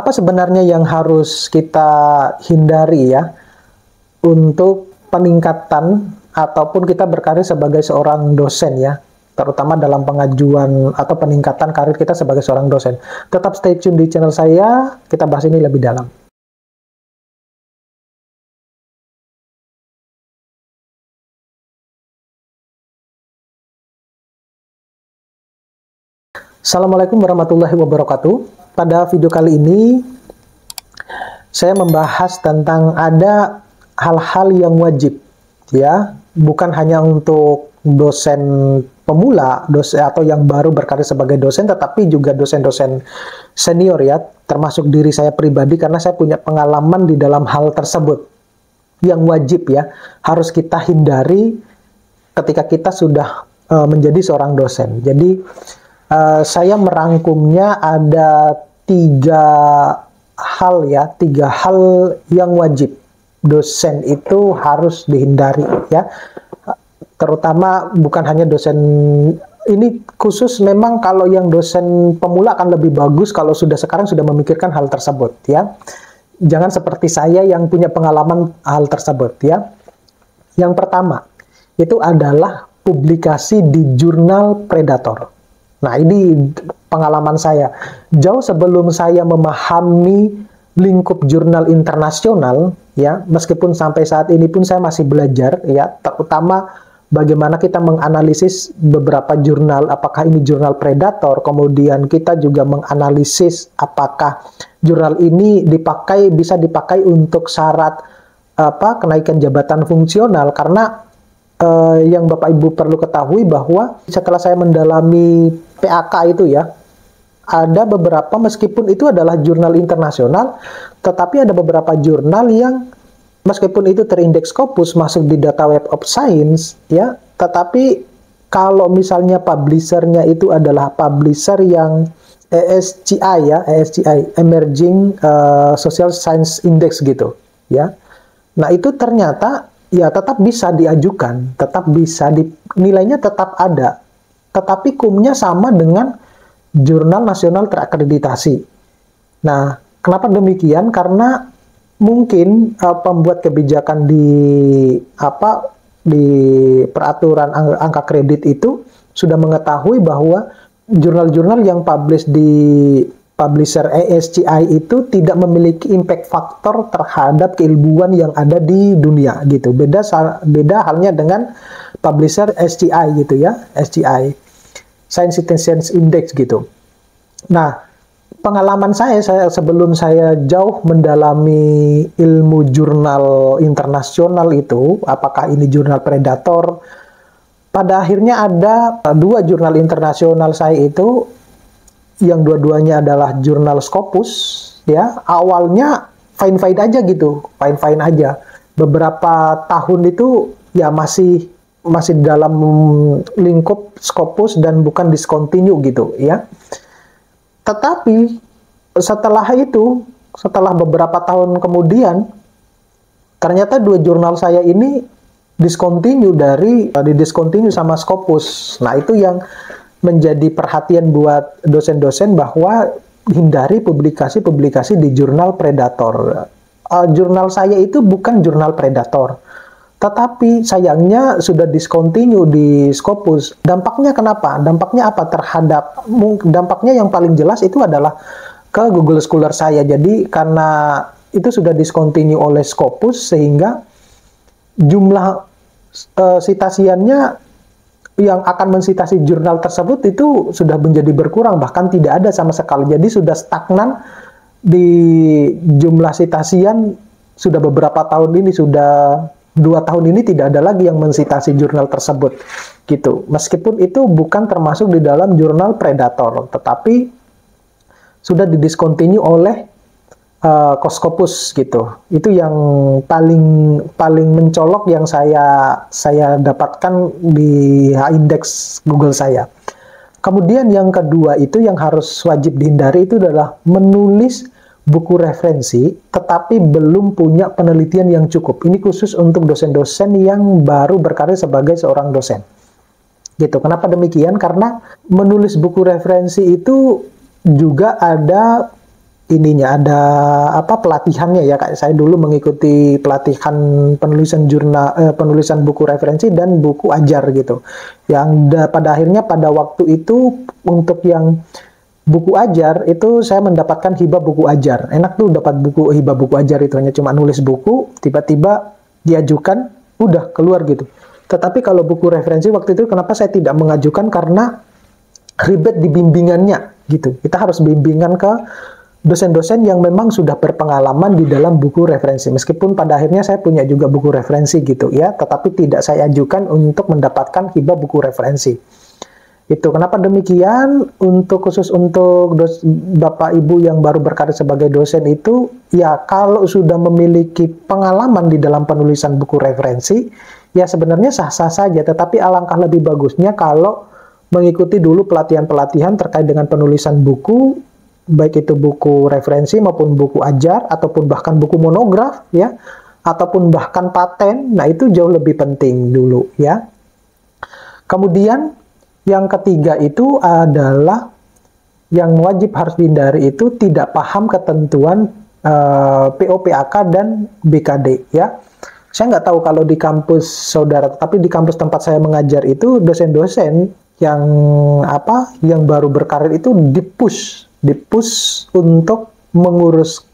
Apa sebenarnya yang harus kita hindari ya untuk peningkatan ataupun kita berkarir sebagai seorang dosen ya, terutama dalam pengajuan atau peningkatan karir kita sebagai seorang dosen. Tetap stay tune di channel saya, kita bahas ini lebih dalam. Assalamualaikum warahmatullahi wabarakatuh. Pada video kali ini saya membahas tentang ada hal-hal yang wajib ya, bukan hanya untuk dosen pemula, dosen atau yang baru berkarir sebagai dosen, tetapi juga dosen-dosen senior ya, termasuk diri saya pribadi karena saya punya pengalaman di dalam hal tersebut yang wajib ya, harus kita hindari ketika kita sudah menjadi seorang dosen. Jadi saya merangkumnya ada tiga hal yang wajib dosen itu harus dihindari ya, terutama bukan hanya dosen ini khusus, memang kalau yang dosen pemula akan lebih bagus kalau sekarang sudah memikirkan hal tersebut ya, jangan seperti saya yang punya pengalaman hal tersebut ya. Yang pertama itu adalah publikasi di jurnal predator. Nah, ini pengalaman saya. Jauh sebelum saya memahami lingkup jurnal internasional, ya, meskipun sampai saat ini pun saya masih belajar, ya, terutama bagaimana kita menganalisis beberapa jurnal, apakah ini jurnal predator, kemudian kita juga menganalisis apakah jurnal ini bisa dipakai untuk syarat kenaikan jabatan fungsional, karena yang Bapak Ibu perlu ketahui bahwa setelah saya mendalami PAK itu ya, ada beberapa, meskipun itu adalah jurnal internasional, tetapi ada beberapa jurnal yang meskipun itu terindeks Scopus, masuk di data Web of Science ya, tetapi kalau misalnya publishernya itu adalah publisher yang ESGI ya, ESGI Emerging Social Science Index gitu ya. Nah, itu ternyata ya tetap bisa diajukan, nilainya tetap ada, tetapi kumnya sama dengan jurnal nasional terakreditasi. Nah, kenapa demikian? Karena mungkin pembuat kebijakan di peraturan angka kredit itu sudah mengetahui bahwa jurnal-jurnal yang publish di publisher ESGI itu tidak memiliki impact factor terhadap keilmuan yang ada di dunia gitu. Beda halnya dengan publisher SCI gitu ya, SCI Science Citizen Index gitu. Nah, pengalaman saya sebelum saya jauh mendalami ilmu jurnal internasional itu, apakah ini jurnal predator, pada akhirnya ada dua jurnal internasional saya itu, yang dua-duanya adalah jurnal Scopus ya. Awalnya fine-fine aja gitu, fine-fine aja. Beberapa tahun itu ya masih dalam lingkup Scopus dan bukan discontinue gitu ya. Tetapi setelah beberapa tahun kemudian, ternyata dua jurnal saya ini didiscontinue sama Scopus. Nah, itu yang menjadi perhatian buat dosen-dosen bahwa hindari publikasi-publikasi di jurnal predator. Jurnal saya itu bukan jurnal predator, tetapi sayangnya sudah discontinue di Scopus. Dampaknya kenapa? Dampaknya apa dampaknya yang paling jelas itu adalah ke Google Scholar saya. Jadi karena itu sudah discontinue oleh Scopus, sehingga jumlah sitasiannya yang akan mensitasi jurnal tersebut itu sudah menjadi berkurang, bahkan tidak ada sama sekali. Jadi sudah stagnan di jumlah sitasian, sudah beberapa tahun ini, sudah 2 tahun ini tidak ada lagi yang mensitasi jurnal tersebut gitu. Meskipun itu bukan termasuk di dalam jurnal predator, tetapi sudah didiscontinue oleh Scopus gitu. Itu yang paling mencolok yang saya dapatkan di H-index Google saya. Kemudian yang kedua itu yang harus wajib dihindari itu adalah menulis buku referensi tetapi belum punya penelitian yang cukup. Ini khusus untuk dosen-dosen yang baru berkarir sebagai seorang dosen. Gitu. Kenapa demikian? Karena menulis buku referensi itu juga ada ininya, ada apa pelatihannya ya. Kayak saya dulu mengikuti pelatihan penulisan jurnal, penulisan buku referensi dan buku ajar gitu. Yang pada akhirnya pada waktu itu untuk yang buku ajar itu saya mendapatkan hibah buku ajar. Enak tuh dapat buku hibah buku ajar, itu hanya cuma nulis buku, tiba-tiba diajukan, udah keluar gitu. Tetapi kalau buku referensi waktu itu kenapa saya tidak mengajukan, karena ribet di bimbingannya gitu. Kita harus bimbingan ke dosen-dosen yang memang sudah berpengalaman di dalam buku referensi. Meskipun pada akhirnya saya punya juga buku referensi gitu ya, tetapi tidak saya ajukan untuk mendapatkan hibah buku referensi. Itu kenapa demikian. Untuk khusus untuk Bapak Ibu yang baru berkarir sebagai dosen itu, ya kalau sudah memiliki pengalaman di dalam penulisan buku referensi, ya sebenarnya sah-sah saja. Tetapi alangkah lebih bagusnya kalau mengikuti dulu pelatihan-pelatihan terkait dengan penulisan buku, baik itu buku referensi maupun buku ajar, ataupun bahkan buku monograf ya, ataupun bahkan paten. Nah, itu jauh lebih penting dulu ya. Kemudian yang ketiga itu adalah yang wajib harus dihindari itu tidak paham ketentuan PO/PAK dan BKD ya. Saya nggak tahu kalau di kampus saudara, tapi di kampus tempat saya mengajar itu dosen-dosen yang yang baru berkarir itu dipush untuk mengurus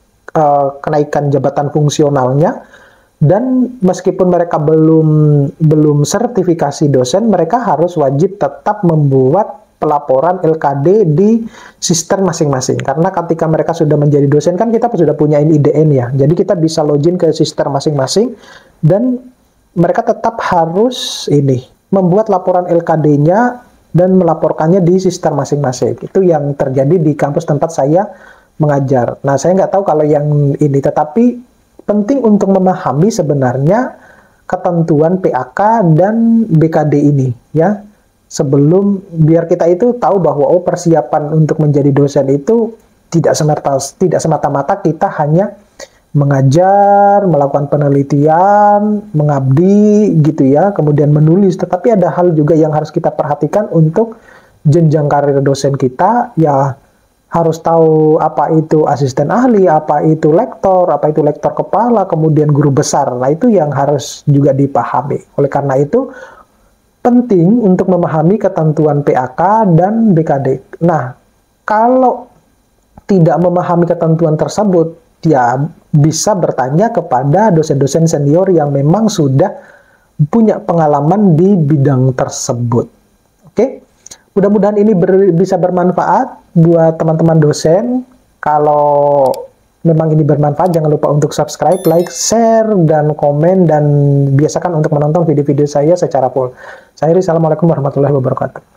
kenaikan jabatan fungsionalnya, dan meskipun mereka belum sertifikasi dosen, mereka harus wajib tetap membuat pelaporan LKD di sistem masing-masing. Karena ketika mereka sudah menjadi dosen kan kita sudah punya IDN ya, jadi kita bisa login ke sistem masing-masing, dan mereka tetap harus membuat laporan LKD-nya dan melaporkannya di sistem masing-masing. Itu yang terjadi di kampus tempat saya mengajar. Nah, saya nggak tahu kalau yang ini, tetapi penting untuk memahami sebenarnya ketentuan PAK dan BKD ini ya, sebelum biar kita itu tahu bahwa persiapan untuk menjadi dosen itu tidak semata-mata kita hanya mengajar, melakukan penelitian, mengabdi gitu ya, kemudian menulis, tetapi ada hal juga yang harus kita perhatikan untuk jenjang karir dosen kita ya. Harus tahu apa itu asisten ahli, apa itu lektor kepala, kemudian guru besar. Nah, itu yang harus juga dipahami. Oleh karena itu penting untuk memahami ketentuan PAK dan BKD. Nah, kalau tidak memahami ketentuan tersebut, ya bisa bertanya kepada dosen-dosen senior yang memang sudah punya pengalaman di bidang tersebut. Oke? Mudah-mudahan ini bisa bermanfaat buat teman-teman dosen. Kalau memang ini bermanfaat, jangan lupa untuk subscribe, like, share, dan komen, dan biasakan untuk menonton video-video saya secara full. Saya Iri, assalamualaikum warahmatullahi wabarakatuh.